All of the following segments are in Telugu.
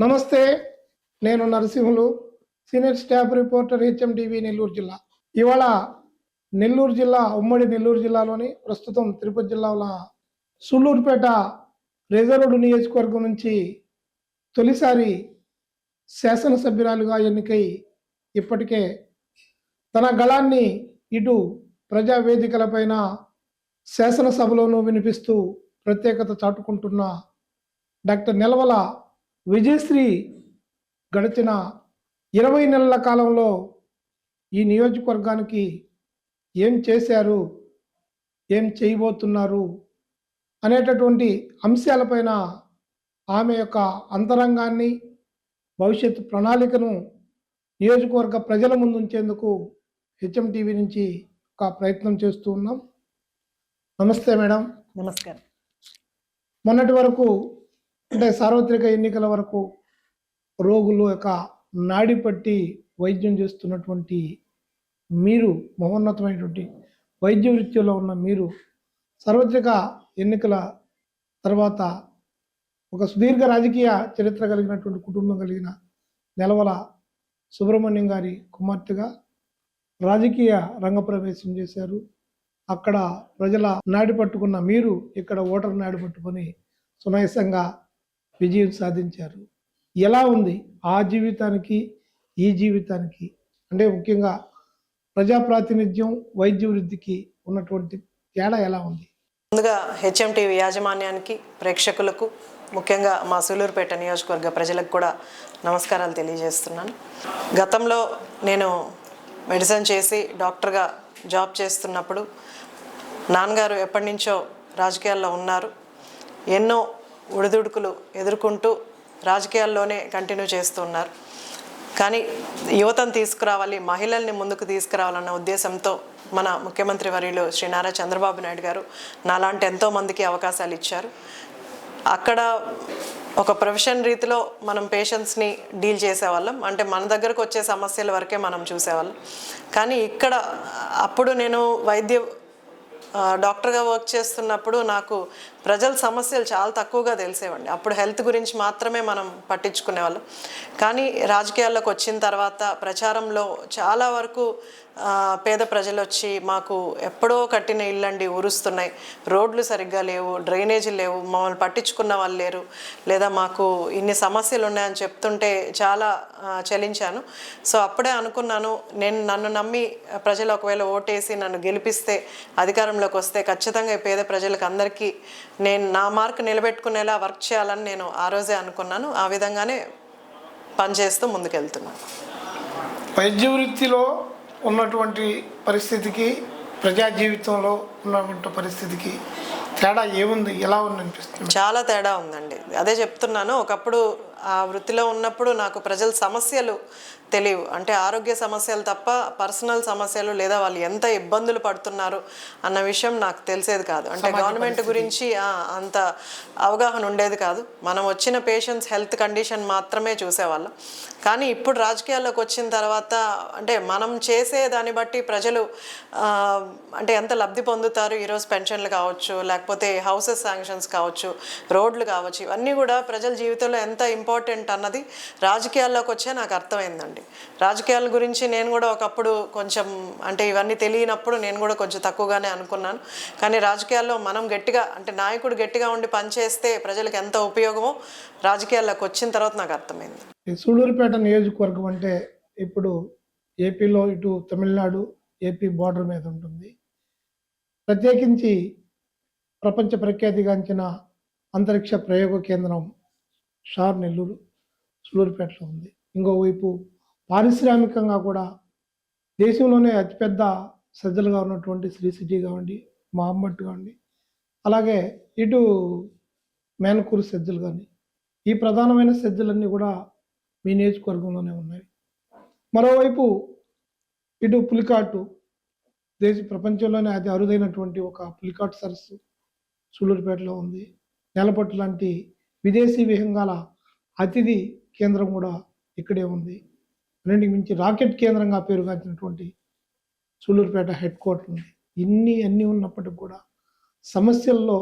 నమస్తే. నేను Narasimhulu, senior staff reporter HMTV Nellore జిల్లా. ఇవాళ నెల్లూరు జిల్లా, ఉమ్మడి నెల్లూరు జిల్లాలోని ప్రస్తుతం తిరుపతి జిల్లాలో సూళ్లూరుపేట రిజర్వ్డ్ నియోజకవర్గం నుంచి తొలిసారి శాసనసభ్యురాలుగా ఎన్నికై ఇప్పటికే తన గళాన్ని ఇటు ప్రజా వేదికలపైన శాసనసభలోనూ వినిపిస్తూ ప్రత్యేకత చాటుకుంటున్న డాక్టర్ నిలవల విజయశ్రీ గడిచిన 20 నెలల కాలంలో ఈ నియోజకవర్గానికి ఏం చేశారు, ఏం చేయబోతున్నారు అనేటటువంటి అంశాలపైన ఆమె యొక్క అంతరంగాన్ని, భవిష్యత్తు ప్రణాళికను నియోజకవర్గ ప్రజల ముందు ఉంచేందుకు హెచ్ఎంటీవీ నుంచి ఒక ప్రయత్నం చేస్తూ ఉన్నాం. నమస్తే మేడం. నమస్కారం. మొన్నటి వరకు అంటే సార్వత్రిక ఎన్నికల వరకు రోగుల యొక్క నాడి పట్టి వైద్యం చేస్తున్నటువంటి మీరు, మహోన్నతమైనటువంటి వైద్య వృత్తిలో ఉన్న మీరు, సార్వత్రిక ఎన్నికల తర్వాత ఒక సుదీర్ఘ రాజకీయ చరిత్ర కలిగినటువంటి కుటుంబం కలిగిన నిలవల సుబ్రహ్మణ్యం గారి కుమార్తెగా రాజకీయ రంగప్రవేశం చేశారు. అక్కడ ప్రజల నాడి పట్టుకున్న మీరు ఇక్కడ ఓటర్ నాడి పట్టుకొని సునాయాసంగా విజయం సాధించారు. ఎలా ఉంది ఆ జీవితానికి ఈ జీవితానికి, అంటే ముఖ్యంగా ప్రజాప్రాతినిధ్యం, వైద్య వృద్ధికి ఉన్నటువంటి తేడా ఎలా ఉంది? ముందుగా హెచ్ఎంటీవీ యాజమాన్యానికి, ప్రేక్షకులకు, ముఖ్యంగా మా సూళ్లూరుపేట నియోజకవర్గ ప్రజలకు కూడా నమస్కారాలు తెలియజేస్తున్నాను. గతంలో నేను మెడిసిన్ చేసి డాక్టర్గా జాబ్ చేస్తున్నప్పుడు నాన్నగారు ఎప్పటి నుంచో రాజకీయాల్లో ఉన్నారు. ఎన్నో ఒడిదుడుకులు ఎదుర్కొంటూ రాజకీయాల్లోనే కంటిన్యూ చేస్తూ ఉన్నారు. కానీ యువతను తీసుకురావాలి, మహిళల్ని ముందుకు తీసుకురావాలన్న ఉద్దేశంతో మన ముఖ్యమంత్రి వర్యులు శ్రీ నారా చంద్రబాబు నాయుడు గారు నాలాంటి ఎంతోమందికి అవకాశాలు ఇచ్చారు. అక్కడ ఒక ప్రొఫెషన్ రీతిలో మనం పేషెంట్స్ని డీల్ చేసేవాళ్ళం, అంటే మన దగ్గరకు వచ్చే సమస్యల వరకే మనం చూసేవాళ్ళం. కానీ ఇక్కడ అప్పుడు నేను డాక్టర్గా వర్క్ చేస్తున్నప్పుడు నాకు ప్రజల సమస్యలు చాలా తక్కువగా తెలిసేవండి. అప్పుడు హెల్త్ గురించి మాత్రమే మనం పట్టించుకునేవాళ్ళం. కానీ రాజకీయాల్లోకి వచ్చిన తర్వాత ప్రచారంలో చాలా వరకు పేద ప్రజలు వచ్చి మాకు ఎప్పుడో కట్టిన ఇల్లండి ఊరుస్తున్నాయి, రోడ్లు సరిగ్గా లేవు, డ్రైనేజీలు లేవు, మమ్మల్ని పట్టించుకున్న వాళ్ళు లేరు, లేదా మాకు ఇన్ని సమస్యలు ఉన్నాయని చెప్తుంటే చాలా చలించాను. సో అప్పుడే అనుకున్నాను, నన్ను నమ్మి ప్రజలు ఒకవేళ ఓటేసి నన్ను గెలిపిస్తే, అధికారంలోకి వస్తే ఖచ్చితంగా ఈ పేద ప్రజలకు అందరికీ నేను నా మార్క్ నిలబెట్టుకునేలా వర్క్ చేయాలని నేను ఆ రోజే అనుకున్నాను. ఆ విధంగానే పనిచేస్తూ ముందుకెళ్తున్నాను. వైద్య వృత్తిలో ఉన్నటువంటి పరిస్థితికి, ప్రజా జీవితంలో ఉన్నటువంటి పరిస్థితికి తేడా ఏముంది, ఎలా ఉంది అనిపిస్తుంది? చాలా తేడా ఉందండి. అదే చెప్తున్నాను, ఒకప్పుడు ఆ వృత్తిలో ఉన్నప్పుడు నాకు ప్రజల సమస్యలు తెలియవు, అంటే ఆరోగ్య సమస్యలు తప్ప పర్సనల్ సమస్యలు లేదా వాళ్ళు ఎంత ఇబ్బందులు పడుతున్నారు అన్న విషయం నాకు తెలిసేది కాదు. అంటే గవర్నమెంట్ గురించి అంత అవగాహన ఉండేది కాదు. మనం వచ్చిన పేషెంట్స్ హెల్త్ కండిషన్ మాత్రమే చూసేవాళ్ళం. కానీ ఇప్పుడు రాజకీయాల్లోకి వచ్చిన తర్వాత అంటే మనం చేసే దాన్ని బట్టి ప్రజలు అంటే ఎంత లబ్ధి పొందుతారు, ఈరోజు పెన్షన్లు కావచ్చు, లేకపోతే హౌసెస్ శాంక్షన్స్ కావచ్చు, రోడ్లు కావచ్చు, ఇవన్నీ కూడా ప్రజల జీవితంలో ఎంత ఇంపార్టెంట్ అన్నది రాజకీయాల్లోకి వచ్చే నాకు అర్థమైందండి. రాజకీయాల గురించి నేను కూడా ఒకప్పుడు కొంచెం అంటే ఇవన్నీ తెలియనప్పుడు నేను కూడా కొంచెం తక్కువగానే అనుకున్నాను. కానీ రాజకీయాల్లో మనం గట్టిగా, అంటే నాయకుడు గట్టిగా ఉండి పనిచేస్తే ప్రజలకు ఎంత ఉపయోగమో రాజకీయాల్లోకి వచ్చిన తర్వాత నాకు అర్థమైంది. సూళ్లూరుపేట నియోజకవర్గం అంటే ఇప్పుడు ఏపీలో ఇటు తమిళనాడు, ఏపీ బార్డర్ మీద ఉంటుంది. ప్రత్యేకించి ప్రపంచ ప్రఖ్యాతిగాంచిన అంతరిక్ష ప్రయోగ కేంద్రం షార్ నెల్లూరు సూళ్లూరుపేటలో ఉంది. ఇంకోవైపు పారిశ్రామికంగా కూడా దేశంలోనే అతిపెద్ద సజ్జలుగా ఉన్నటువంటి శ్రీ సిటీ కావండి, మహమ్మట్ కావండి, అలాగే ఇటు మేనకూరు సజ్జలు కానీ, ఈ ప్రధానమైన సజ్జలన్నీ కూడా మీ నియోజకవర్గంలోనే ఉన్నాయి. మరోవైపు ఇటు పులికాటు, ప్రపంచంలోనే అది అరుదైనటువంటి ఒక పులికాటు సరస్సు సూళ్లూరుపేటలో ఉంది. నేలపట్టు లాంటి విదేశీ విహంగాల అతిథి కేంద్రం కూడా ఇక్కడే ఉంది. అన్నింటికి మించి రాకెట్ కేంద్రంగా పేరుగాంచినటువంటి సూళ్లూరుపేట హెడ్ క్వార్టర్ ఉంది. అన్నీ ఉన్నప్పటికి కూడా సమస్యల్లో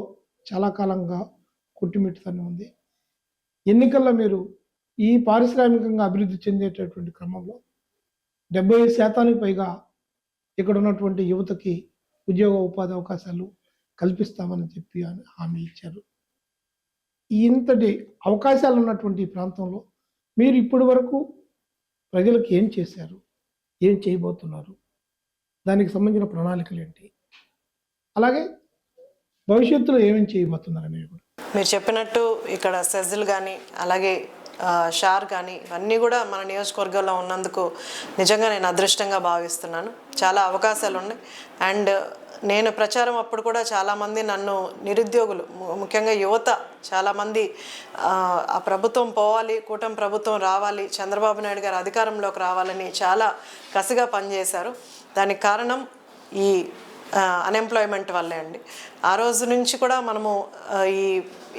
చాలా కాలంగా కొట్టిమిట్టుతూనే ఉంది. ఎన్నికల్లో మీరు ఈ పారిశ్రామికంగా అభివృద్ధి చెందేటటువంటి క్రమంలో 75% పైగా ఇక్కడ ఉన్నటువంటి యువతకి ఉద్యోగ ఉపాధి అవకాశాలు కల్పిస్తామని చెప్పి హామీ ఇచ్చారు. ఇంతటి అవకాశాలు ఉన్నటువంటి ఈ ప్రాంతంలో మీరు ఇప్పటి వరకు ప్రజలకు ఏం చేశారు? ఏం చేయబోతున్నారు? దానికి సంబంధించిన ప్రణాళికలు ఏంటి? అలాగే భవిష్యత్తులో ఏమేమి చేయబోతున్నారనేవి కూడా. మీరు చెప్పినట్టు ఇక్కడ సెజ్లు కానీ అలాగే షార్ కానీ ఇవన్నీ కూడా మన నియోజకవర్గంలో ఉన్నందుకు నిజంగా నేను అదృష్టంగా భావిస్తున్నాను. చాలా అవకాశాలు ఉన్నాయి. అండ్ నేను ప్రచారం అప్పుడు కూడా చాలామంది నన్ను నిరుద్యోగులు, ముఖ్యంగా యువత చాలామంది ఆ ప్రభుత్వం పోవాలి, కూటమి ప్రభుత్వం రావాలి, చంద్రబాబు నాయుడు గారు అధికారంలోకి రావాలని చాలా కసిగా పనిచేశారు. దానికి కారణం ఈ అన్ఎంప్లాయ్మెంట్ వల్లే అండి. ఆ రోజు నుంచి కూడా మనము ఈ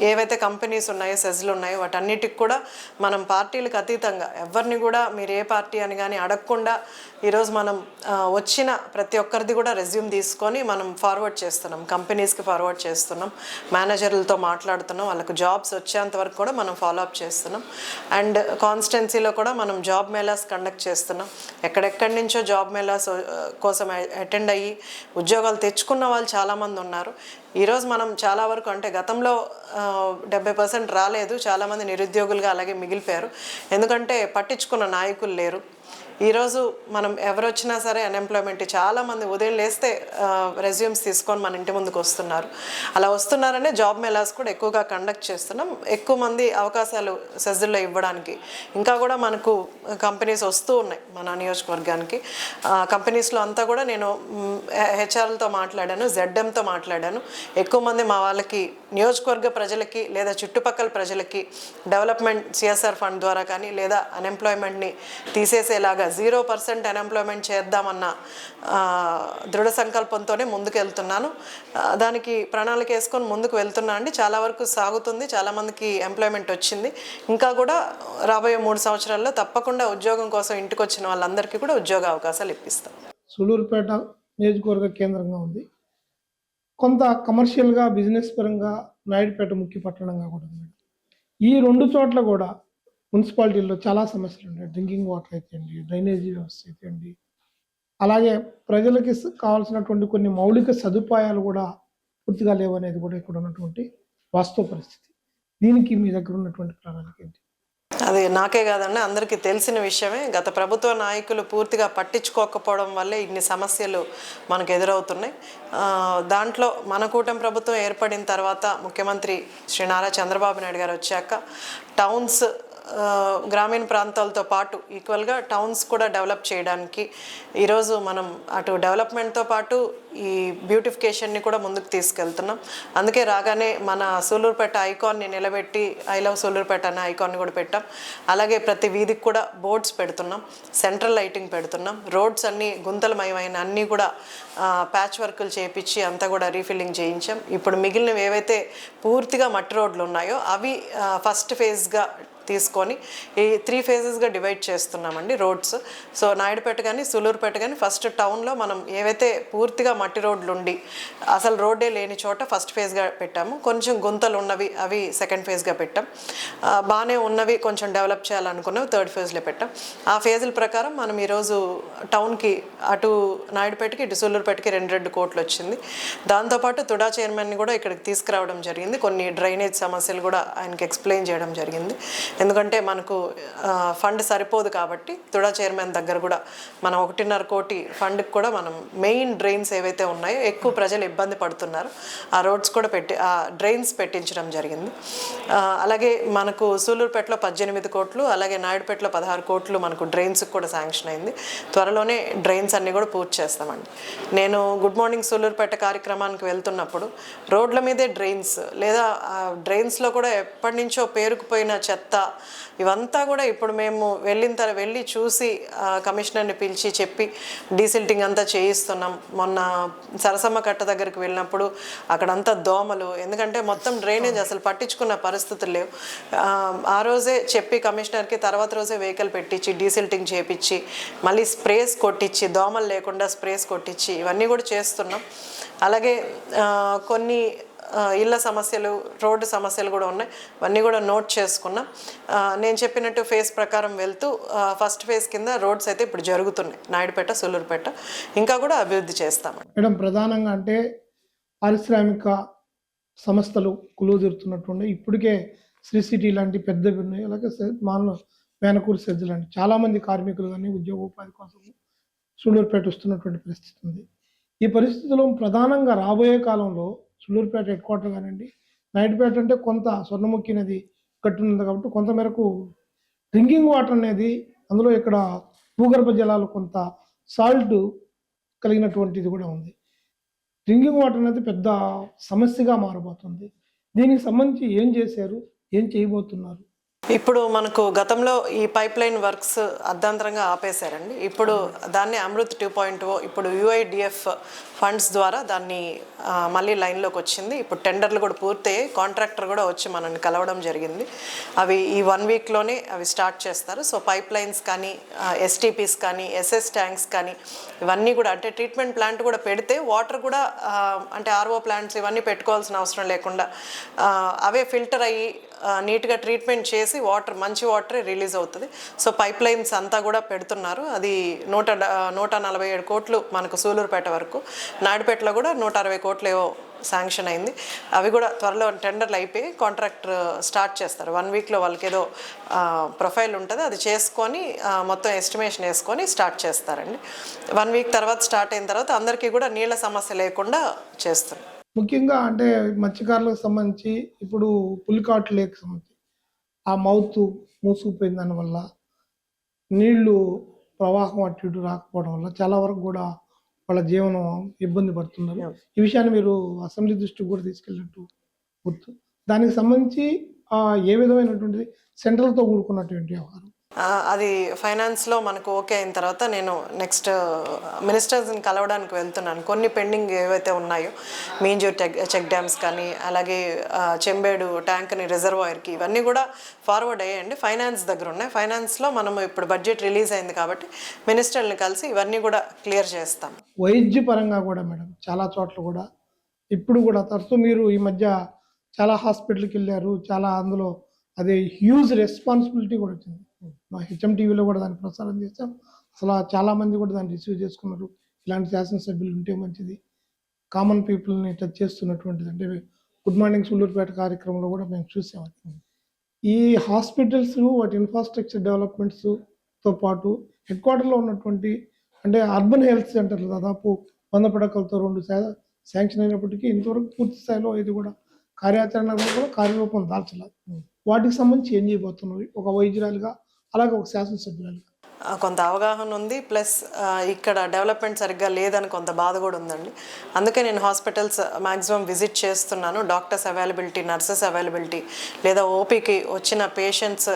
ఏవైతే కంపెనీస్ ఉన్నాయో, సెజ్లు ఉన్నాయో వాటన్నిటికి కూడా మనం పార్టీలకు అతీతంగా ఎవరిని కూడా మీరు ఏ పార్టీ అని కానీ అడగకుండా ఈరోజు మనం వచ్చిన ప్రతి ఒక్కరిది కూడా రెజ్యూమ్ తీసుకొని మనం ఫార్వర్డ్ చేస్తున్నాం, కంపెనీస్కి ఫార్వర్డ్ చేస్తున్నాం, మేనేజర్లతో మాట్లాడుతున్నాం, వాళ్ళకు జాబ్స్ వచ్చేంత వరకు కూడా మనం ఫాలోఅప్ చేస్తున్నాం. అండ్ కాన్స్టిట్యున్సీలో కూడా మనం జాబ్ మేళాస్ కండక్ట్ చేస్తున్నాం. ఎక్కడెక్కడి నుంచో జాబ్ మేళాస్ కోసం అటెండ్ అయ్యి ఉద్యోగాలు తెచ్చుకున్న వాళ్ళు చాలామంది ఉన్నారు. ఈరోజు మనం చాలా వరకు అంటే గతంలో 70% రాలేదు, చాలామంది నిరుద్యోగులుగా అలాగే మిగిలిపోయారు. ఎందుకంటే పట్టించుకున్న నాయకులు లేరు. ఈరోజు మనం ఎవరు వచ్చినా సరే అన్ఎంప్లాయ్మెంట్ చాలామంది ఉదయం లేస్తే రెజ్యూమ్స్ తీసుకొని మన ఇంటి ముందుకు వస్తున్నారు. అలా వస్తున్నారనే జాబ్ మేళాస్ కూడా ఎక్కువగా కండక్ట్ చేస్తున్నాం. ఎక్కువ మంది అవకాశాలు సెజ్ల్లో ఇవ్వడానికి ఇంకా కూడా మనకు కంపెనీస్ వస్తూ ఉన్నాయి మన నియోజకవర్గానికి. కంపెనీస్లో అంతా కూడా నేను హెచ్ఆర్లతో మాట్లాడాను, జెడ్ఎంతో మాట్లాడాను. ఎక్కువ మంది మా వాళ్ళకి నియోజకవర్గ ప్రజలకి లేదా చుట్టుపక్కల ప్రజలకి డెవలప్మెంట్ సిఎస్ఆర్ ఫండ్ ద్వారా కానీ లేదా అన్ఎంప్లాయ్మెంట్ని తీసేసేలాగా 0% అన్ఎంప్లాయ్మెంట్ చేద్దామన్న దృఢ సంకల్పంతోనే ముందుకు వెళ్తున్నాను. దానికి ప్రణాళిక వేసుకొని ముందుకు వెళ్తున్నా అండి. చాలా వరకు సాగుతుంది, చాలామందికి ఎంప్లాయ్మెంట్ వచ్చింది. ఇంకా కూడా రాబోయే 3 సంవత్సరాల్లో తప్పకుండా ఉద్యోగం కోసం ఇంటికి వచ్చిన వాళ్ళందరికీ కూడా ఉద్యోగ అవకాశాలు ఇప్పిస్తాం. సూళ్ళూరుపేట నియోజకవర్గ కేంద్రంగా ఉంది. కొంత కమర్షియల్గా, బిజినెస్ పరంగా నాయుడుపేట ముఖ్య పట్టణంగా కూడా ఉంది. ఈ 2 చోట్ల కూడా మున్సిపాలిటీల్లో చాలా సమస్యలు ఉన్నాయి. డ్రింకింగ్ వాటర్ అయితేండి, డ్రైనేజీ వ్యవస్థ అయితేండి, అలాగే ప్రజలకి కావాల్సినటువంటి కొన్ని మౌలిక సదుపాయాలు కూడా పూర్తిగా లేవనేది కూడా ఇక్కడ ఉన్నటువంటి వాస్తవ పరిస్థితి. దీనికి మీ దగ్గర ఉన్నటువంటి ప్రణాళిక ఏంటి? అది నాకే కాదండి, అందరికీ తెలిసిన విషయమే. గత ప్రభుత్వ నాయకులు పూర్తిగా పట్టించుకోకపోవడం వల్లే ఇన్ని సమస్యలు మనకు ఎదురవుతున్నాయి. దాంట్లో మన కూటమి ప్రభుత్వం ఏర్పడిన తర్వాత ముఖ్యమంత్రి శ్రీ నారా చంద్రబాబు నాయుడు గారు వచ్చాక టౌన్స్, గ్రామీణ ప్రాంతాలతో పాటు ఈక్వల్గా టౌన్స్ కూడా డెవలప్ చేయడానికి ఈరోజు మనం అటు డెవలప్మెంట్తో పాటు ఈ బ్యూటిఫికేషన్ని కూడా ముందుకు తీసుకెళ్తున్నాం. అందుకే రాగానే మన సూళ్ళూరుపేట ఐకాన్ని నిలబెట్టి ఐ లవ్ సూళ్ళూరుపేట అనే ఐకాన్ని కూడా పెట్టాం. అలాగే ప్రతి వీధికి కూడా బోర్డ్స్ పెడుతున్నాం, సెంట్రల్ లైటింగ్ పెడుతున్నాం, రోడ్స్ అన్నీ గుంతలమయమైన అన్నీ కూడా ప్యాచ్ వర్కులు చేయించి అంతా కూడా రీఫిల్లింగ్ చేయించాం. ఇప్పుడు మిగిలినవి ఏవైతే పూర్తిగా మట్టి రోడ్లు ఉన్నాయో అవి ఫస్ట్ ఫేజ్గా తీసుకొని ఈ 3 ఫేజెస్గా డివైడ్ చేస్తున్నామండి రోడ్స్. సో నాయుడుపేట కానీ సూళ్ళూరుపేట కానీ ఫస్ట్ టౌన్లో మనం ఏవైతే పూర్తిగా మట్టి రోడ్లు ఉండి అసలు రోడ్డే లేని చోట ఫస్ట్ ఫేజ్గా పెట్టాము. కొంచెం గుంతలు ఉన్నవి అవి సెకండ్ ఫేజ్గా పెట్టాం. బాగానే ఉన్నవి కొంచెం డెవలప్ చేయాలనుకున్నవి థర్డ్ ఫేజ్లో పెట్టాం. ఆ ఫేజుల ప్రకారం మనం ఈరోజు టౌన్కి అటు నాయుడుపేటకి ఇటు సూళ్ళూరుపేటకి 2 కోట్లు వచ్చింది. దాంతోపాటు తుడా చైర్మన్ని కూడా ఇక్కడికి తీసుకురావడం జరిగింది. కొన్ని డ్రైనేజ్ సమస్యలు కూడా ఆయనకి ఎక్స్ప్లెయిన్ చేయడం జరిగింది. ఎందుకంటే మనకు ఫండ్ సరిపోదు కాబట్టి తుడా చైర్మన్ దగ్గర కూడా మనం 1.5 కోటి ఫండ్కి కూడా మనం మెయిన్ డ్రైన్స్ ఏవైతే ఉన్నాయో ఎక్కువ ప్రజలు ఇబ్బంది పడుతున్నారు ఆ రోడ్స్ కూడా ఆ డ్రైన్స్ పెట్టించడం జరిగింది. అలాగే మనకు సూళ్ళూరుపేటలో 18 కోట్లు, అలాగే నాయుడుపేటలో 16 కోట్లు మనకు డ్రైన్స్కి కూడా శాంక్షన్ అయింది. త్వరలోనే డ్రైన్స్ అన్నీ కూడా పూర్తి చేస్తామండి. నేను గుడ్ మార్నింగ్ సూళ్ళూరుపేట కార్యక్రమానికి వెళ్తున్నప్పుడు రోడ్ల మీదే డ్రైన్స్ లేదా డ్రైన్స్లో కూడా ఎప్పటి నుంచో పేరుకుపోయిన చెత్త ఇవంతా కూడా ఇప్పుడు మేము వెళ్ళి చూసి కమిషనర్ని పిలిచి చెప్పి డీసిల్టింగ్ అంతా చేయిస్తున్నాం. మొన్న సరసమ్మ కట్ట దగ్గరికి వెళ్ళినప్పుడు అక్కడంతా దోమలు, ఎందుకంటే మొత్తం డ్రైనేజ్ అసలు పట్టించుకున్న పరిస్థితులు లేవు. ఆ రోజే చెప్పి కమిషనర్కి తర్వాత రోజే వెహికల్ పెట్టించి డీసిల్టింగ్ చేయించి మళ్ళీ స్ప్రేస్ కొట్టించి దోమలు లేకుండా స్ప్రేస్ కొట్టించి ఇవన్నీ కూడా చేస్తున్నాం. అలాగే కొన్ని ఇళ్ళ సమస్యలు, రోడ్డు సమస్యలు కూడా ఉన్నాయి. అవన్నీ కూడా నోట్ చేసుకున్నాం. నేను చెప్పినట్టు ఫేజ్ ప్రకారం వెళ్తూ ఫస్ట్ ఫేజ్ కింద రోడ్స్ అయితే ఇప్పుడు జరుగుతున్నాయి, నాయుడుపేట, సూలూరుపేట. ఇంకా కూడా అభివృద్ధి చేస్తామండి. మేడం, ప్రధానంగా అంటే పారిశ్రామిక సంస్థలు కులుదిరుతున్నటువంటి ఇప్పటికే శ్రీ సిటీ లాంటి పెద్దవి ఉన్నాయి. అలాగే మేనకూరు సెజ్ లాంటి చాలామంది కార్మికులు కానీ ఉద్యోగోపాధి కోసం సూళ్ళూరుపేట వస్తున్నటువంటి పరిస్థితి ఉంది. ఈ పరిస్థితిలో ప్రధానంగా రాబోయే కాలంలో సూళ్ళూరుపేట హెడ్ క్వార్టర్ కానివ్వండి, నాయుడుపేట అంటే కొంత స్వర్ణముఖి నది కట్టునుంది కాబట్టి కొంతమేరకు డ్రింకింగ్ వాటర్ అనేది, అందులో ఇక్కడ భూగర్భ జలాలు కొంత సాల్ట్ కలిగినటువంటిది కూడా ఉంది. డ్రింకింగ్ వాటర్ అనేది పెద్ద సమస్యగా మారబోతుంది. దీనికి సంబంధించి ఏం చేశారు, ఏం చేయబోతున్నారు? ఇప్పుడు మనకు గతంలో ఈ పైప్ లైన్ వర్క్స్ అర్ధాంతరంగా ఆపేశారండి. ఇప్పుడు దాన్ని అమృత్ 2.0 ఇప్పుడు యుఐడిఎఫ్ ఫండ్స్ ద్వారా దాన్ని మళ్ళీ లైన్లోకి వచ్చింది. ఇప్పుడు టెండర్లు కూడా పూర్తయ్యాయి, కాంట్రాక్టర్ కూడా వచ్చి మనల్ని కలవడం జరిగింది. అవి ఈ 1 వీక్లోనే అవి స్టార్ట్ చేస్తారు. సో పైప్ లైన్స్ కానీ, ఎస్టీపీస్ కానీ, ఎస్ఎస్ ట్యాంక్స్ కానీ, ఇవన్నీ కూడా అంటే ట్రీట్మెంట్ ప్లాంట్ కూడా పెడితే వాటర్ కూడా అంటే ఆర్ఓ ప్లాంట్స్ ఇవన్నీ పెట్టుకోవాల్సిన అవసరం లేకుండా అవే ఫిల్టర్ అయ్యి నీట్గా ట్రీట్మెంట్ చేసి వాటర్, మంచి వాటరే రిలీజ్ అవుతుంది. సో పైప్ లైన్స్ అంతా కూడా పెడుతున్నారు. అది 147 కోట్లు మనకు సూలూరుపేట వరకు, నాయుడుపేటలో కూడా 160 కోట్లు ఏవో శాంక్షన్ అయింది. అవి కూడా త్వరలో టెండర్లు అయిపోయి కాంట్రాక్టర్ స్టార్ట్ చేస్తారు. 1 వీక్లో వాళ్ళకి ఏదో ప్రొఫైల్ ఉంటుంది, అది చేసుకొని మొత్తం ఎస్టిమేషన్ వేసుకొని స్టార్ట్ చేస్తారండి. 1 వీక్ తర్వాత స్టార్ట్ అయిన తర్వాత అందరికీ కూడా నీళ్ళ సమస్య లేకుండా చేస్తారు. ముఖ్యంగా అంటే మత్స్యకారులకు సంబంధించి ఇప్పుడు పులికాట్ లేక్ సంబంధించి ఆ మౌత్ మూసుకుపోయిన దానివల్ల నీళ్లు ప్రవాహం అటు ఇటు రాకపోవడం వల్ల చాలా వరకు కూడా వాళ్ళ జీవనం ఇబ్బంది పడుతున్నారు. ఈ విషయాన్ని మీరు అసెంబ్లీ దృష్టికి కూడా తీసుకెళ్ళినట్టు గుర్తు. దానికి సంబంధించి ఏ విధమైనటువంటి సెంట్రల్తో కూడుకున్నటువంటి వ్యవహారం అది ఫైనాన్స్లో మనకు ఓకే అయిన తర్వాత నేను నెక్స్ట్ మినిస్టర్స్ని కలవడానికి వెళ్తున్నాను. కొన్ని పెండింగ్ ఏవైతే ఉన్నాయో, మీంజూర్ చెక్ డ్యామ్స్ కానీ, అలాగే చెంబేడు ట్యాంక్ని రిజర్వాయర్కి, ఇవన్నీ కూడా ఫార్వర్డ్ అయ్యాయండి. ఫైనాన్స్ దగ్గర ఉన్నాయి. ఫైనాన్స్లో మనం ఇప్పుడు బడ్జెట్ రిలీజ్ అయింది కాబట్టి మినిస్టర్ని కలిసి ఇవన్నీ కూడా క్లియర్ చేస్తాం. వైద్య పరంగా కూడా మేడం చాలా చోట్ల కూడా ఇప్పుడు కూడా తరచూ మీరు ఈ మధ్య చాలా హాస్పిటల్కి వెళ్ళారు, చాలా అందులో అదే హ్యూజ్ రెస్పాన్సిబిలిటీ కూడా వచ్చింది. మా హెచ్ఎం టీవీలో కూడా దాన్ని ప్రసారం చేస్తాం. అసలు చాలామంది కూడా దాన్ని రిసీవ్ చేసుకున్నారు. ఇలాంటి శాసనసభ్యులు ఉంటే మంచిది, కామన్ పీపుల్ని టచ్ చేస్తున్నటువంటిది. అంటే గుడ్ మార్నింగ్ సూళ్ళూరుపేట కార్యక్రమంలో కూడా మేము చూసాము. ఈ హాస్పిటల్స్, వాటి ఇన్ఫ్రాస్ట్రక్చర్ డెవలప్మెంట్స్తో పాటు హెడ్ క్వార్టర్లో ఉన్నటువంటి అంటే అర్బన్ హెల్త్ సెంటర్లు దాదాపు 100 పడకలతో 2 శాంక్షన్ అయినప్పటికీ ఇంతవరకు పూర్తి స్థాయిలో ఇది కూడా కార్యాచరణ కూడా కార్యరూపం దాల్చలేదు. వాటికి సంబంధించి ఏం చేయబోతున్నారు ఒక వైద్యురాలుగా, అలాగే ఒక శాసనసభ్యురాలుగా? కొంత అవగాహన ఉంది, ప్లస్ ఇక్కడ డెవలప్మెంట్ సరిగ్గా లేదని కొంత బాధ కూడా ఉందండి. అందుకే నేను హాస్పిటల్స్ మ్యాక్సిమం విజిట్ చేస్తున్నాను. డాక్టర్స్ అవైలబిలిటీ, నర్సెస్ అవైలబిలిటీ, లేదా ఓపీకి వచ్చిన పేషెంట్స్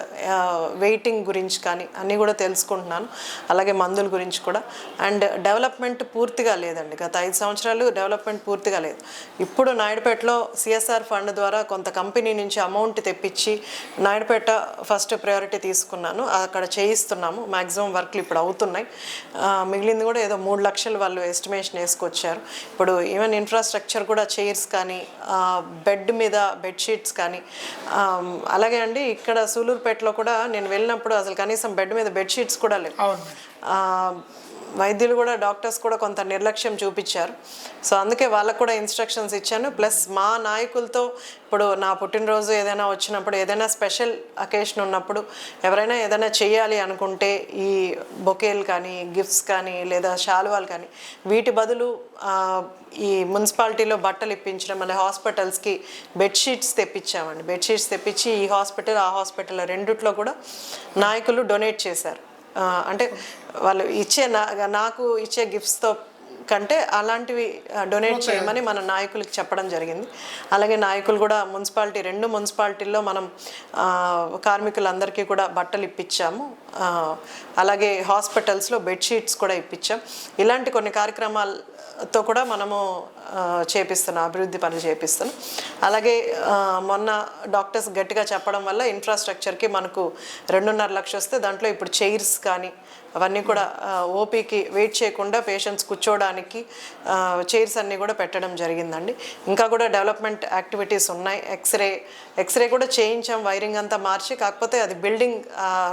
వెయిటింగ్ గురించి కానీ అన్నీ కూడా తెలుసుకుంటున్నాను. అలాగే మందుల గురించి కూడా. అండ్ డెవలప్మెంట్ పూర్తిగా లేదండి. గత 5 సంవత్సరాలు డెవలప్మెంట్ పూర్తిగా లేదు. ఇప్పుడు నాయుడుపేటలో సిఎస్ఆర్ ఫండ్ ద్వారా కొంత కంపెనీ నుంచి అమౌంట్ తెప్పించి నాయుడుపేట ఫస్ట్ ప్రయారిటీ తీసుకున్నాను. అక్కడ చేయిస్తున్నాము. మ్యాక్సిమం వర్క్లు ఇప్పుడు అవుతున్నాయి. మిగిలింది కూడా ఏదో 3 లక్షలు వాళ్ళు ఎస్టిమేషన్ వేసుకొచ్చారు. ఇప్పుడు ఈవెన్ ఇన్ఫ్రాస్ట్రక్చర్ కూడా, చైర్స్ కానీ, బెడ్ మీద బెడ్షీట్స్ కానీ, అలాగే అండి ఇక్కడ సూలూరుపేటలో కూడా నేను వెళ్ళినప్పుడు అసలు కనీసం బెడ్ మీద బెడ్షీట్స్ కూడా లేవు. వైద్యులు కూడా, డాక్టర్స్ కూడా కొంత నిర్లక్ష్యం చూపించారు. సో అందుకే వాళ్ళకు కూడా ఇన్స్ట్రక్షన్స్ ఇచ్చాను. ప్లస్ మా నాయకులతో ఇప్పుడు నా పుట్టినరోజు ఏదైనా వచ్చినప్పుడు, ఏదైనా స్పెషల్ అకేషన్ ఉన్నప్పుడు, ఎవరైనా ఏదైనా చేయాలి అనుకుంటే ఈ బొకేలు కానీ, గిఫ్ట్స్ కానీ, లేదా శాలువాలు కానీ, వీటి బదులు ఈ మున్సిపాలిటీలో బట్టలు ఇప్పించడం, మళ్ళీ హాస్పిటల్స్కి బెడ్షీట్స్ తెప్పించామండి. బెడ్షీట్స్ తెప్పించి ఈ హాస్పిటల్, ఆ హాస్పిటల్ రెండిట్లో కూడా నాయకులు డొనేట్ చేశారు. అంటే వాళ్ళు ఇచ్చే నాకు ఇచ్చే గిఫ్ట్స్తో కంటే అలాంటివి డొనేట్ చేయమని మన నాయకులకి చెప్పడం జరిగింది. అలాగే నాయకులు కూడా మున్సిపాలిటీ, 2 మున్సిపాలిటీల్లో మనం కార్మికులందరికీ కూడా బట్టలు ఇప్పించాము. అలాగే హాస్పిటల్స్లో బెడ్షీట్స్ కూడా ఇప్పించాం. ఇలాంటి కొన్ని కార్యక్రమాలతో కూడా మనము చేపిస్తున్నాం, అభివృద్ధి పనులు చేపిస్తున్నాం. అలాగే మొన్న డాక్టర్స్ గట్టిగా చెప్పడం వల్ల ఇన్ఫ్రాస్ట్రక్చర్కి మనకు 2.5 లక్షలు వస్తే దాంట్లో ఇప్పుడు చైర్స్ కానీ, అవన్నీ కూడా ఓపీకి వెయిట్ చేయకుండా పేషెంట్స్ కూర్చోవడానికి చైర్స్ అన్నీ కూడా పెట్టడం జరిగిందండి. ఇంకా కూడా డెవలప్మెంట్ యాక్టివిటీస్ ఉన్నాయి. ఎక్స్రే కూడా చేయించాం, వైరింగ్ అంతా మార్చి. కాకపోతే అది బిల్డింగ్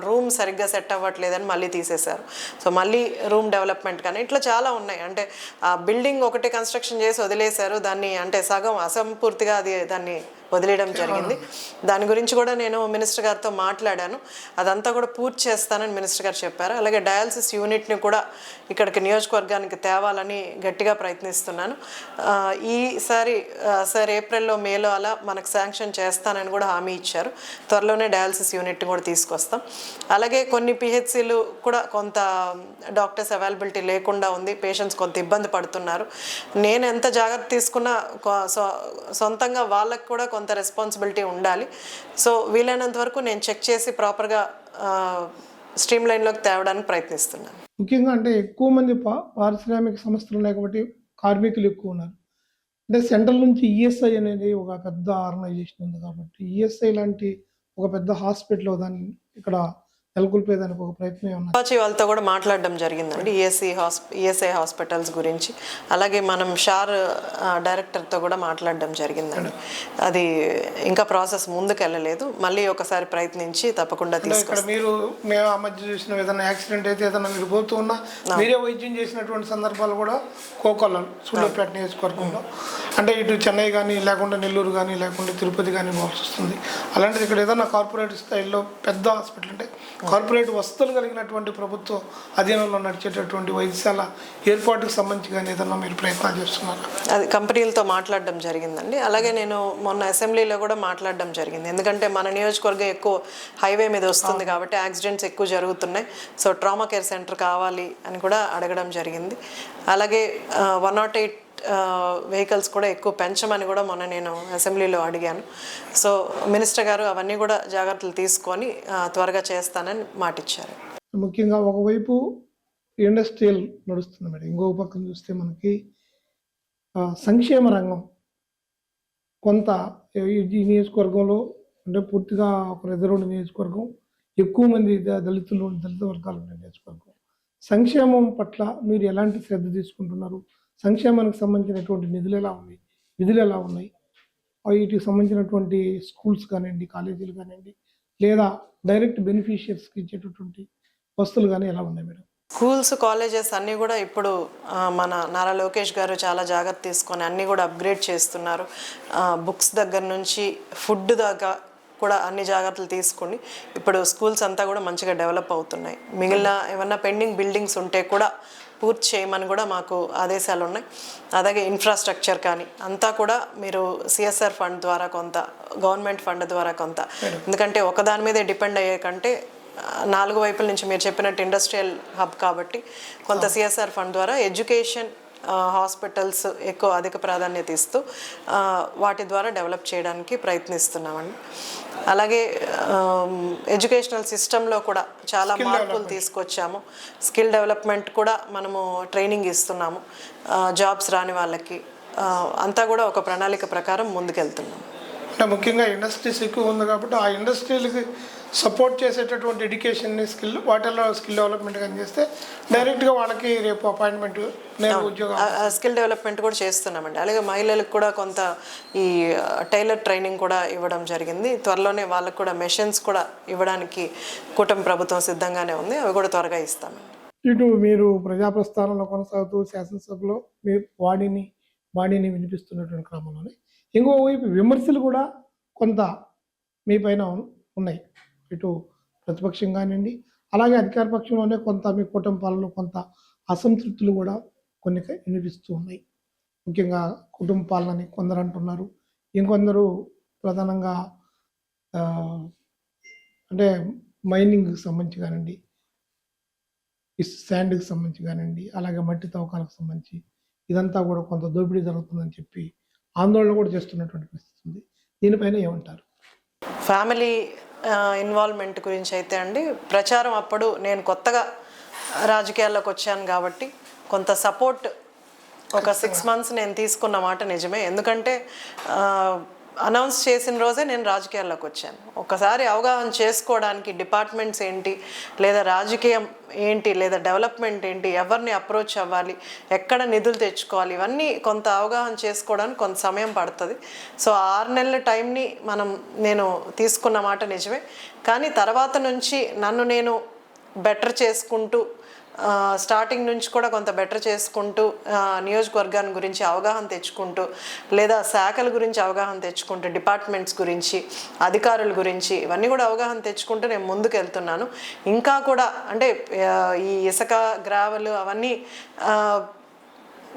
రూమ్ సరిగ్గా సెట్ అవ్వట్లేదని మళ్ళీ తీసేశారు. సో మళ్ళీ రూమ్ డెవలప్మెంట్ కానీ ఇట్లా చాలా ఉన్నాయి. అంటే ఆ బిల్డింగ్ ఒకటి కన్స్ట్రక్షన్ చేసి వదిలేశారు, దాన్ని అంటే సగం అసంపూర్తిగా దాన్ని వదిలేయడం జరిగింది. దాని గురించి కూడా నేను మినిస్టర్ గారితో మాట్లాడాను. అదంతా కూడా పూర్తి చేస్తానని మినిస్టర్ గారు చెప్పారు. అలాగే డయాలసిస్ యూనిట్ని కూడా ఇక్కడికి నియోజకవర్గానికి తేవాలని గట్టిగా ప్రయత్నిస్తున్నాను. ఈసారి సార్ ఏప్రిల్లో మేలో అలా మనకు శాంక్షన్ చేస్తానని కూడా హామీ ఇచ్చారు. త్వరలోనే డయాలసిస్ యూనిట్ కూడా తీసుకొస్తాం. అలాగే కొన్ని పిహెచ్సిలు కూడా కొంత డాక్టర్స్ అవైలబిలిటీ లేకుండా ఉంది, పేషెంట్స్ కొంత ఇబ్బంది పడుతున్నారు. నేను ఎంత జాగ్రత్త తీసుకున్నా సొంతంగా వాళ్ళకు కూడా కొంత రెస్పాన్సిబిలిటీ ఉండాలి. సో వీలైనంత వరకు నేను చెక్ చేసి ప్రాపర్గా స్ట్రీమ్ లైన్లోకి తేవడానికి ప్రయత్నిస్తున్నాను. ముఖ్యంగా అంటే ఎక్కువ మంది పారిశ్రామిక సంస్థలు ఉన్నాయి కాబట్టి కార్మికులు ఎక్కువ ఉన్నారు. అంటే సెంట్రల్ నుంచి ఈఎస్ఐ అనేది ఒక పెద్ద ఆర్గనైజేషన్ ఉంది కాబట్టి ఈఎస్ఐ లాంటి ఒక పెద్ద హాస్పిటల్ దాన్ని ఇక్కడ నెలకొల్పేదానికి ఒక ప్రయత్నం ఏమన్నా? అపాచీ వాళ్ళతో కూడా మాట్లాడడం జరిగిందండి ఈఎస్ఐ హాస్పిటల్స్ గురించి. అలాగే మనం షార్ డైరెక్టర్తో కూడా మాట్లాడడం జరిగిందండి. అది ఇంకా ప్రాసెస్ ముందుకు వెళ్ళలేదు. మళ్ళీ ఒకసారి ప్రయత్నించి తప్పకుండా ఇక్కడ మేము ఆ మధ్య చూసిన ఏదైనా యాక్సిడెంట్ అయితే ఏదైనా మీరు పోతూ ఉన్నా మీరే వైద్యం చేసినటువంటి సందర్భాలు కూడా కోకొల్లం సూళ్ళూరుపేట నియోజకవర్గంలో, అంటే ఇటు చెన్నై కానీ లేకుండా నెల్లూరు కానీ లేకుండా తిరుపతి కానీ పోవాల్సి వస్తుంది. అలాంటిది ఇక్కడ ఏదైనా కార్పొరేట్ స్థాయిలో పెద్ద హాస్పిటల్ అంటే కార్పొరేట్ వసతులు కలిగినటువంటి ప్రభుత్వ అధీనంలో నడిచేటటువంటి వైద్యశాల ఏర్పాటుకు సంబంధించి కానీ ఏదన్నా మీరు ప్రయత్నాలు చేస్తున్నారు? అది కంపెనీలతో మాట్లాడడం జరిగిందండి. అలాగే నేను మొన్న అసెంబ్లీలో కూడా మాట్లాడడం జరిగింది. ఎందుకంటే మన నియోజకవర్గం ఎక్కువ హైవే మీద వస్తుంది కాబట్టి యాక్సిడెంట్స్ ఎక్కువ జరుగుతున్నాయి. సో ట్రామా కేర్ సెంటర్ కావాలి అని కూడా అడగడం జరిగింది. అలాగే 108 వెహికల్స్ కూడా ఎక్కువ పెంచమని కూడా మొన్న నేను అసెంబ్లీలో అడిగాను. సో మినిస్టర్ గారు అవన్నీ కూడా జాగ్రత్తలు తీసుకొని త్వరగా చేస్తానని మాటిచ్చారు. ముఖ్యంగా ఒకవైపు ఇండస్ట్రియల్ నడుస్తుంది మేడం, ఇంకొక పక్కన చూస్తే మనకి సంక్షేమ రంగం కొంత ఈ నియోజకవర్గంలో అంటే పూర్తిగా ఒక రిజర్వ్డ్ నియోజకవర్గం, ఎక్కువ మంది దళిత వర్గాలు ఉన్న నియోజకవర్గం. సంక్షేమం పట్ల మీరు ఎలాంటి శ్రద్ధ తీసుకుంటున్నారు? సంక్షేమానికి సంబంధించినటువంటి నిధులు ఎలా ఉన్నాయి? వీటికి సంబంధించినటువంటి స్కూల్స్ కానివ్వండి, కాలేజీలు కానివ్వండి, లేదా డైరెక్ట్ బెనిఫిషియర్స్కి ఇచ్చేటటువంటి వస్తువులు కానీ ఎలా ఉన్నాయి మేడం? స్కూల్స్, కాలేజెస్ అన్నీ కూడా ఇప్పుడు మన నారా లోకేష్ గారు చాలా జాగ్రత్త తీసుకొని అన్నీ కూడా అప్గ్రేడ్ చేస్తున్నారు. బుక్స్ దగ్గర నుంచి ఫుడ్ దాకా కూడా అన్ని జాగ్రత్తలు తీసుకొని ఇప్పుడు స్కూల్స్ అంతా కూడా మంచిగా డెవలప్ అవుతున్నాయి. మిగిలిన ఏమన్నా పెండింగ్ బిల్డింగ్స్ ఉంటే కూడా పూర్తి చేయమని కూడా మాకు ఆదేశాలు ఉన్నాయి. అలాగే ఇన్ఫ్రాస్ట్రక్చర్ కానీ అంతా కూడా మీరు సిఎస్ఆర్ ఫండ్ ద్వారా కొంత, గవర్నమెంట్ ఫండ్ ద్వారా కొంత, ఎందుకంటే ఒకదాని మీదే డిపెండ్ అయ్యే కంటే 4 వైపుల నుంచి మీరు చెప్పినట్టు ఇండస్ట్రియల్ హబ్ కాబట్టి కొంత సిఎస్ఆర్ ఫండ్ ద్వారా ఎడ్యుకేషన్, హాస్పిటల్స్ ఎక్కువ అధిక ప్రాధాన్యత ఇస్తూ వాటి ద్వారా డెవలప్ చేయడానికి ప్రయత్నిస్తున్నామండి. అలాగే ఎడ్యుకేషనల్ సిస్టంలో కూడా చాలా మార్పులు తీసుకొచ్చాము. స్కిల్ డెవలప్మెంట్ కూడా మనము ట్రైనింగ్ ఇస్తున్నాము జాబ్స్ రాని వాళ్ళకి. అంతా కూడా ఒక ప్రణాళిక ప్రకారం ముందుకెళ్తున్నాము. అంటే ముఖ్యంగా ఇండస్ట్రీస్ ఎక్కువ ఉంది కాబట్టి ఆ ఇండస్ట్రీలకి సపోర్ట్ చేసేటటువంటి ఎడ్యుకేషన్ని వాటిల్లో స్కిల్ డెవలప్మెంట్ కానీ చేస్తే డైరెక్ట్గా వాళ్ళకి రేపు అపాయింట్మెంట్, ఉద్యోగం, స్కిల్ డెవలప్మెంట్ కూడా చేస్తున్నామండి. అలాగే మహిళలకు కూడా కొంత ఈ టైలర్ ట్రైనింగ్ కూడా ఇవ్వడం జరిగింది. త్వరలోనే వాళ్ళకు కూడా మెషిన్స్ కూడా ఇవ్వడానికి కూటమి ప్రభుత్వం సిద్ధంగానే ఉంది. అవి కూడా త్వరగా ఇస్తామండి. ఇటు మీరు ప్రజాప్రస్థానంలో కొనసాగుతూ శాసనసభలో మీ బాడీని వినిపిస్తున్నటువంటి క్రమంలోనే ఇంకోవైపు విమర్శలు కూడా కొంత మీ పైన ఉన్నాయి. ఇటు ప్రతిపక్షం కానివ్వండి, అలాగే అధికార పక్షంలోనే కొంత మీ కూటమి పాలనలో కొంత అసంతృప్తులు కూడా కొన్ని వినిపిస్తూ ఉన్నాయి. ముఖ్యంగా కుటుంబ పాలనని కొందరు అంటున్నారు, ఇంకొందరు ప్రధానంగా అంటే మైనింగ్కి సంబంధించి కానివ్వండి, ఈ శాండ్కి సంబంధించి కానివ్వండి, అలాగే మట్టి తవ్వకాలకు సంబంధించి ఇదంతా కూడా కొంత దోపిడీ జరుగుతుందని చెప్పి ఆందోళన కూడా చేస్తున్నటువంటి పరిస్థితి ఉంది. దీనిపైన ఏమంటారు? ఫ్యామిలీ ఇన్వాల్వ్మెంట్ గురించి అయితే అండి, ప్రచారం అప్పుడు నేను కొత్తగా రాజకీయాల్లోకి వచ్చాను కాబట్టి కొంత సపోర్ట్ ఒక 6 months నేను తీసుకున్న మాట నిజమే. ఎందుకంటే అనౌన్స్ చేసిన రోజే నేను రాజకీయాల్లోకి వచ్చాను. ఒకసారి అవగాహన చేసుకోవడానికి డిపార్ట్మెంట్స్ ఏంటి, లేదా రాజకీయం ఏంటి, లేదా డెవలప్మెంట్ ఏంటి, ఎవరిని అప్రోచ్ అవ్వాలి, ఎక్కడ నిధులు తెచ్చుకోవాలి, ఇవన్నీ కొంత అవగాహన చేసుకోవడానికి కొంత సమయం పడుతుంది. సో 6 నెలల టైంని నేను తీసుకున్న మాట నిజమే. కానీ తర్వాత నుంచి నన్ను నేను బెటర్ చేసుకుంటూ, స్టార్టింగ్ నుంచి కూడా కొంత బెటర్ చేసుకుంటూ, నియోజకవర్గాన్ని గురించి అవగాహన తెచ్చుకుంటూ, లేదా శాఖల గురించి అవగాహన తెచ్చుకుంటూ, డిపార్ట్మెంట్స్ గురించి, అధికారుల గురించి ఇవన్నీ కూడా అవగాహన తెచ్చుకుంటూ నేను ముందుకు వెళ్తున్నాను. ఇంకా కూడా అంటే ఈ ఇసుక, గ్రావెల్ అవన్నీ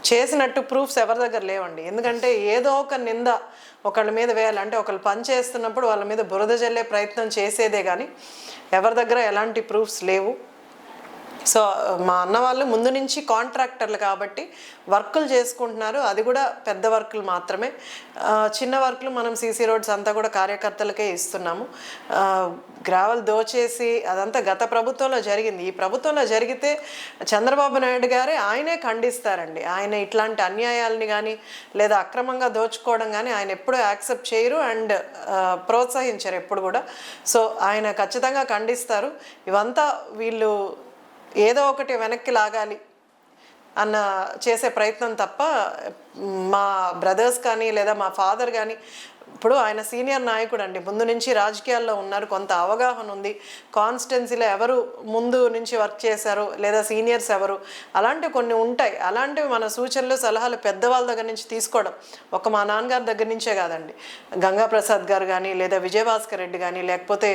చేసినట్టు ప్రూఫ్స్ ఎవరి దగ్గర లేవండి. ఎందుకంటే ఏదో ఒక నింద ఒకళ్ళ మీద వేయాలి, అంటే ఒకళ్ళు పని చేస్తున్నప్పుడు వాళ్ళ మీద బురద జల్లే ప్రయత్నం చేసేదే కానీ ఎవరి దగ్గర ఎలాంటి ప్రూఫ్స్ లేవు. సో మా అన్న వాళ్ళు ముందు నుంచి కాంట్రాక్టర్లు కాబట్టి వర్కులు చేసుకుంటున్నారు. అది కూడా పెద్ద వర్కులు మాత్రమే. చిన్న వర్కులు మనం సీసీ రోడ్స్ అంతా కూడా కార్యకర్తలకే ఇస్తున్నాము. గ్రావెల్ దోచేసి అదంతా గత ప్రభుత్వంలో జరిగింది. ఈ ప్రభుత్వంలో జరిగితే చంద్రబాబు నాయుడు గారే ఆయనే ఖండిస్తారండి. ఆయన ఇట్లాంటి అన్యాయాలని కానీ లేదా అక్రమంగా దోచుకోవడం కానీ ఆయన ఎప్పుడూ యాక్సెప్ట్ చేయరు అండ్ ప్రోత్సహించరు ఎప్పుడు కూడా. సో ఆయన ఖచ్చితంగా ఖండిస్తారు. ఇవంతా వీళ్ళు ఏదో ఒకటి వెనక్కి లాగాలి అన్న చేసే ప్రయత్నం తప్ప మా బ్రదర్స్ కానీ లేదా మా ఫాదర్ కానీ, ఇప్పుడు ఆయన సీనియర్ నాయకుడు అండి, ముందు నుంచి రాజకీయాల్లో ఉన్నారు, కొంత అవగాహన ఉంది. కాన్స్టిట్యున్సీలో ఎవరు ముందు నుంచి వర్క్ చేశారు లేదా సీనియర్స్ ఎవరు, అలాంటివి కొన్ని ఉంటాయి. అలాంటివి మన సూచనలు సలహాలు పెద్దవాళ్ళ దగ్గర నుంచి తీసుకోవడం, ఒక మా నాన్నగారి దగ్గర నుంచే కాదండి, గంగా ప్రసాద్ గారు కానీ లేదా విజయభాస్కర్ రెడ్డి కానీ లేకపోతే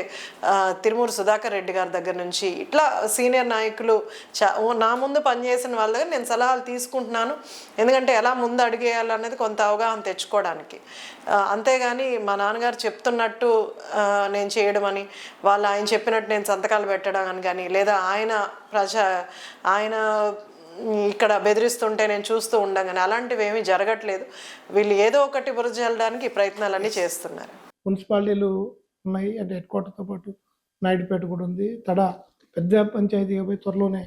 తిరుమూరు సుధాకర్ రెడ్డి గారి దగ్గర నుంచి ఇట్లా సీనియర్ నాయకులు నా ముందు పనిచేసిన వాళ్ళ దగ్గర నేను సలహాలు తీసుకుంటున్నాను. ఎందుకంటే ఎలా ముందు అడిగేయాలనేది కొంత అవగాహన తెచ్చుకోవడానికి. అంతేగాని మా నాన్నగారు చెప్తున్నట్టు నేను చేయడం అని, ఆయన చెప్పినట్టు నేను సంతకాలు పెట్టడం అని కానీ, లేదా ఆయన ఇక్కడ బెదిరిస్తుంటే నేను చూస్తూ ఉండగానే అలాంటివి ఏమీ జరగట్లేదు. వీళ్ళు ఏదో ఒకటి బురద జల్లడానికి ప్రయత్నాలన్నీ చేస్తున్నారు. మున్సిపాలిటీలు ఉన్నాయి, అంటే హెడ్ క్వార్టర్తో పాటు నాయుడుపేట కూడా ఉంది. పెద్ద పంచాయతీగా పోయి త్వరలోనే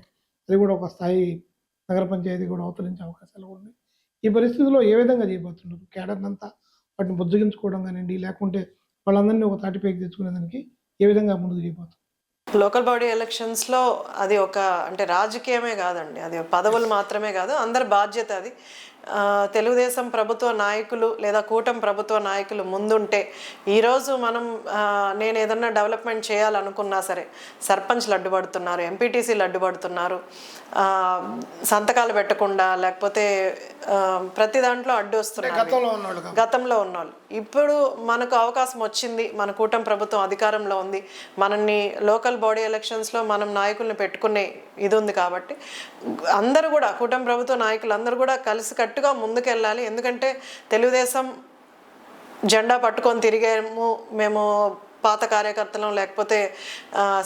అది కూడా ఒక స్థాయి నగర పంచాయతీ కూడా అవతరించే అవకాశాలు కూడా ఉన్నాయి. ఈ పరిస్థితిలో ఏ విధంగా చేయబోతున్నారు? కేడర్ని అంతా వాటిని బుజ్జగించుకోవడం కానివ్వండి, లేకుంటే వాళ్ళందరినీ ఒక తాటిపైకి తెచ్చుకునేదానికి ఏ విధంగా ముందుకు చేయబోతున్నారు? లోకల్ బాడీ ఎలక్షన్స్లో అది అంటే రాజకీయమే కాదండి, అది పదవులు మాత్రమే కాదు, అందరి బాధ్యత అది. తెలుగుదేశం ప్రభుత్వ నాయకులు లేదా కూటమి ప్రభుత్వ నాయకులు ముందుంటే ఈరోజు నేను ఏదన్నా డెవలప్మెంట్ చేయాలనుకున్నా సరే సర్పంచ్లు అడ్డుపడుతున్నారు, ఎంపీటీసీలు అడ్డుపడుతున్నారు, సంతకాలు పెట్టకుండా లేకపోతే ప్రతి దాంట్లో అడ్డు వస్తున్నారు గతంలో ఉన్నవాళ్ళు. ఇప్పుడు మనకు అవకాశం వచ్చింది, మన కూటమి ప్రభుత్వం అధికారంలో ఉంది, మనల్ని లోకల్ బాడీ ఎలక్షన్స్లో మనం నాయకుల్ని పెట్టుకునే ఇది ఉంది కాబట్టి అందరూ కూడా కూటమి ప్రభుత్వ నాయకులు అందరూ కూడా కలిసికట్టుగా ముందుకెళ్ళాలి. ఎందుకంటే తెలుగుదేశం జెండా పట్టుకొని తిరిగాము మేము, పాత కార్యకర్తలం లేకపోతే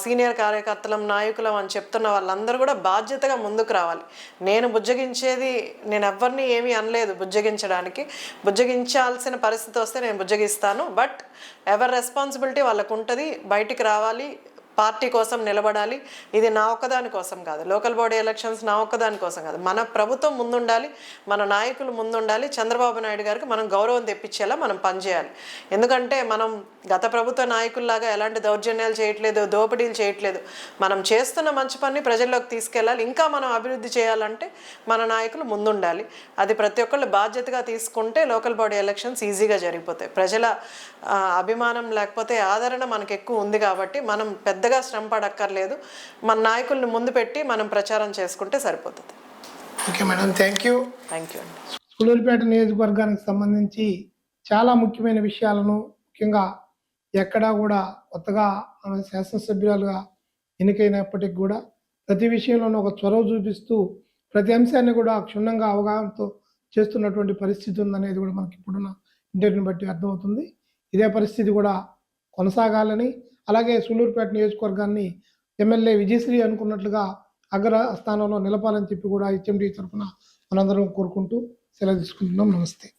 సీనియర్ కార్యకర్తలం నాయకులం అని చెప్తున్న వాళ్ళందరూ కూడా బాధ్యతగా ముందుకు రావాలి. నేను ఎవరిని ఏమీ అనలేదు బుజ్జగించాల్సిన పరిస్థితి వస్తే నేను బుజ్జగిస్తాను. బట్ ఎవరి రెస్పాన్సిబిలిటీ వాళ్ళకు ఉంటుంది, బయటికి రావాలి, పార్టీ కోసం నిలబడాలి. ఇది నా ఒక్కదాని కోసం కాదు, లోకల్ బాడీ ఎలక్షన్స్ నా ఒక్కదాని కోసం కాదు, మన ప్రభుత్వం ముందుండాలి, మన నాయకులు ముందుండాలి. చంద్రబాబు నాయుడు గారికి మనం గౌరవం తెప్పించేలా మనం పనిచేయాలి. ఎందుకంటే మనం గత ప్రభుత్వ నాయకుల్లాగా ఎలాంటి దౌర్జన్యాలు చేయట్లేదు, దోపిడీలు చేయట్లేదు. మనం చేస్తున్న మంచి పని ప్రజల్లోకి తీసుకెళ్ళాలి. ఇంకా మనం అభివృద్ధి చేయాలంటే మన నాయకులు ముందుండాలి. అది ప్రతి ఒక్కళ్ళు బాధ్యతగా తీసుకుంటే లోకల్ బాడీ ఎలక్షన్స్ ఈజీగా జరిగిపోతాయి. ప్రజల అభిమానం లేకపోతే ఆదరణ మనకు ఎక్కువ ఉంది కాబట్టి మనం పెద్దగా శ్రమ పడక్కర్లేదు. మన నాయకుల్ని ముందు పెట్టి మనం ప్రచారం చేసుకుంటే సరిపోతుంది. ఓకే మేడం, థ్యాంక్ యూ అండి. సూళ్ళూరుపేట నియోజకవర్గానికి సంబంధించి చాలా ముఖ్యమైన విషయాలను, ముఖ్యంగా ఎక్కడా కూడా కొత్తగా శాసనసభ్యురాలుగా ఎన్నికైనప్పటికీ కూడా ప్రతి విషయంలోనూ ఒక చొరవ చూపిస్తూ ప్రతి అంశాన్ని కూడా క్షుణ్ణంగా అవగాహనతో చేస్తున్నటువంటి పరిస్థితి ఉందనేది కూడా మనకి ఇప్పుడున్న ఇంటర్వ్యూని బట్టి అర్థమవుతుంది. ఇదే పరిస్థితి కూడా కొనసాగాలని, అలాగే సూళ్ళూరుపేట నియోజకవర్గాన్ని ఎమ్మెల్యే విజయశ్రీ అనుకున్నట్లుగా అగ్ర స్థానంలో నిలపాలని చెప్పి కూడా హెచ్ఎండి తరఫున మనందరం కోరుకుంటూ సెలవు తీసుకుంటున్నాం. నమస్తే.